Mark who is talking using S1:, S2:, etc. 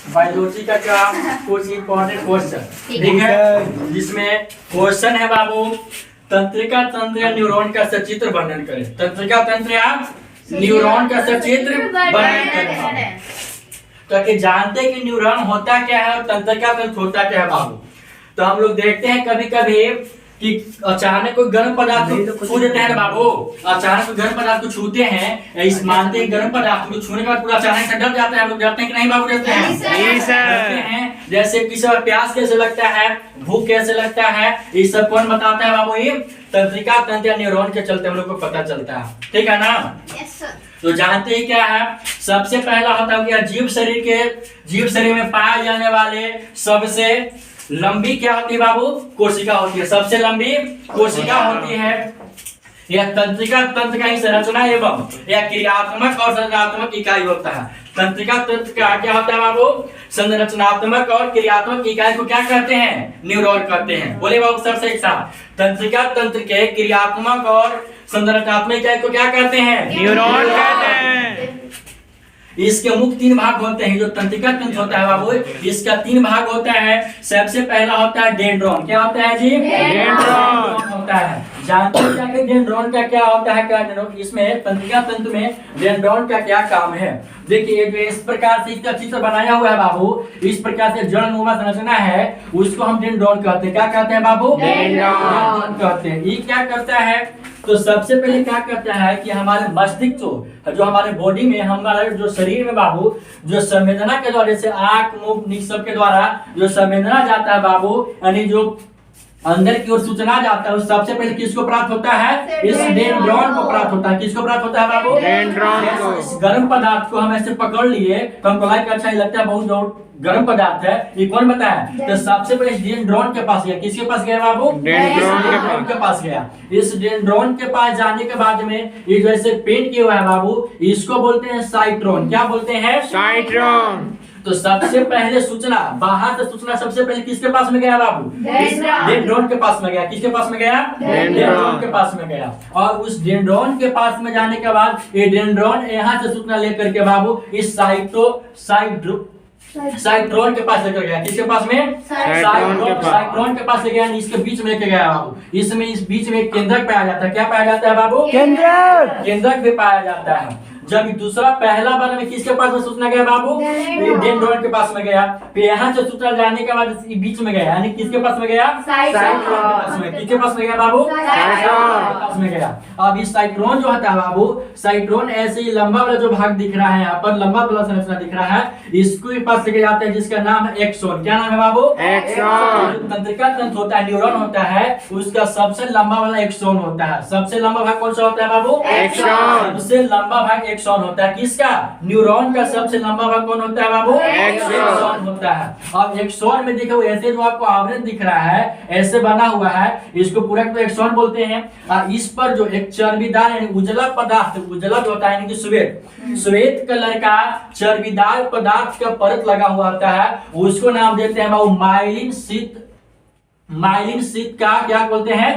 S1: Biology का कुछ important question, ठीक है, जिसमें क्वेश्चन है बाबू, तंत्रिका तंत्र या न्यूरॉन का सचित्र वर्णन करें। तंत्रिका तंत्र या न्यूरॉन का सचित्र वर्णन करें। तो कि जानते हैं कि न्यूरॉन होता क्या है और तंत्रिका तंत्र होता क्या है बाबू। तो हम लोग देखते हैं कभी कभी कि अचानक कोई गर्म पदार्थ को छू देते हैं ना बाबू, अचानक कोई गर्म पदार्थ को छूते हैं, इस मानते हैं गर्म पदार्थ को छूने के बाद पूरा अचानक से डर जाते हैं। हम लोग डरते हैं कि नहीं बाबू? डरते हैं। जैसे किसी और प्यास कैसे लगता है, भूख कैसे लगता है, ये सब कौन बताता है बाबू? ये तंत्रिका तंत्र या न्यूरॉन के चलते हम लोग को पता चलता है, ठीक है ना? तो जानते ही क्या है, सबसे पहला होता है जीव शरीर में पाए जाने वाले सबसे लंबी क्या होती है बाबू? कोशिका होती है। सबसे लंबी कोशिका होती है। यह तंत्रिका तंत्र का ही संरचना एवं यह क्रियात्मक और संरचनात्मक इकाई होता है। तंत्रिका तंत्र का क्या होता है बाबू? संरचनात्मक और क्रियात्मक इकाई को क्या कहते हैं? न्यूरॉन कहते हैं। बोले बाबू सबसे एक साथ, तंत्रिका तंत्र के क्रियात्मक और संरचनात्मक इकाई को क्या कहते हैं?
S2: न्यूरॉन कहते हैं।
S1: इसके मुख्य 3 भाग होते हैं। जो तंत्रिका तंत्र होता है बाबू, इसका 3 भाग होता है। सबसे पहला होता है डेंड्रॉन। क्या होता है जी? डेंड्रॉन होता है। जानते हैं क्या कि डेंड्रॉन का क्या होता है? क्या इसमें तंत्रिका तंत्र में डेंड्रॉन का क्या काम है? देखिए जो इस प्रकार से इसका चित्र बनाया हुआ है बाबू, इस प्रकार से जड़नुमा संरचना है, उसको हम डेंड्रॉन कहते हैं। क्या कहते हैं बाबू? डेंड्रॉन कहते हैं। ये क्या करता है? तो सबसे पहले क्या करता है कि हमारे मस्तिष्क जो हमारे बॉडी में, हमारे जो शरीर में बाबू, जो संवेदना के द्वारा, जैसे आंख मुंह निश्चल के द्वारा जो संवेदना जाता है बाबू, यानी जो अंदर की ओर सूचना जाता है, सबसे पहले किसको प्राप्त होता है? इस डेंड्रॉन को प्राप्त होता है। किसको प्राप्त होता है बाबू?
S2: डेंड्रॉन को।
S1: इस गर्म पदार्थ को हम ऐसे पकड़ लिए तो हमको लाइक अच्छा ही लगता है, बहुत गर्म पदार्थ है, ये कौन बताया? तो सबसे पहले डेंड्रॉन के पास गया। किसके पास गया बाबू? डेंड्रॉन के पास गया। इस डेंड्रॉन के पास जाने के बाद में ये जो ऐसे पेंट किया हुआ है बाबू, इसको बोलते हैं साइट्रॉन। क्या बोलते हैं?
S2: साइट्रॉन।
S1: तो सबसे पहले सूचना, बाहर से सूचना सबसे पहले किसके पास में गया बाबू? डेंड्रॉन के पास में गया। किसके पास में गया? डेंड्रॉन के पास में गया। और उस डेंड्रॉन के पास में जाने के बाद ये डेंड्रॉन यहाँ से सूचना लेकर के बाबू इस साइट्रॉन के पास लेकर गया। किसके पास में? साइट्रॉन के पास ले गया। इसके बीच में लेकर गया बाबू। इसमें इस बीच में एक केंद्रक पाया जाता है। क्या पाया जाता है बाबू? केंद्रक भी पाया जाता है। जब दूसरा पहला बार में किसके पास में सूचना गया बाबू? डेंड्रॉन के पास में गया। फिर यहाँ से सूचना जाने के बाद बीच में गया, यानी किसके पास में गया? साइट्रॉन के पास में। किसके पास में गया बाबू? साइट्रॉन के पास में गया। अब इस साइट्रॉन जो होता है बाबू, साइट्रॉन ऐसे ही लंबा वाला जो भाग दिख रहा है यहाँ पर, लंबा वाला संरचना दिख रहा है, इसको भी पास लेके जाता है, जिसका नाम है एक्सॉन। क्या नाम है बाबू? एक्सॉन। तंत्रिका तंत्र होता है, न्यूरॉन होता है, उसका सबसे लंबा वाला एक्सॉन होता है। सबसे लंबा भाग कौन सा होता है बाबू? एक्सॉन। सबसे लंबा भाग एक्सॉन होता है। किसका? न्यूरॉन का सबसे लंबा भाग कौन होता है बाबू? एक्सॉन होता है। अब एक्सॉन में देखो ऐसे जो आपको आवरण दिख रहा है, ऐसे बना हुआ है, इसको पूरा तो एक्सॉन बोलते हैं। और इस पर जो एक चर्बीदार यानी उजला पदार्थ, उजला जो होता है यानी कि श्वेत कलर का चर्बीदार पदार्थ का परत लगा हुआ होता है, उसको नाम देते हैं बाबू माइलिन शीत। माइलिन शीत का क्या बोलते हैं?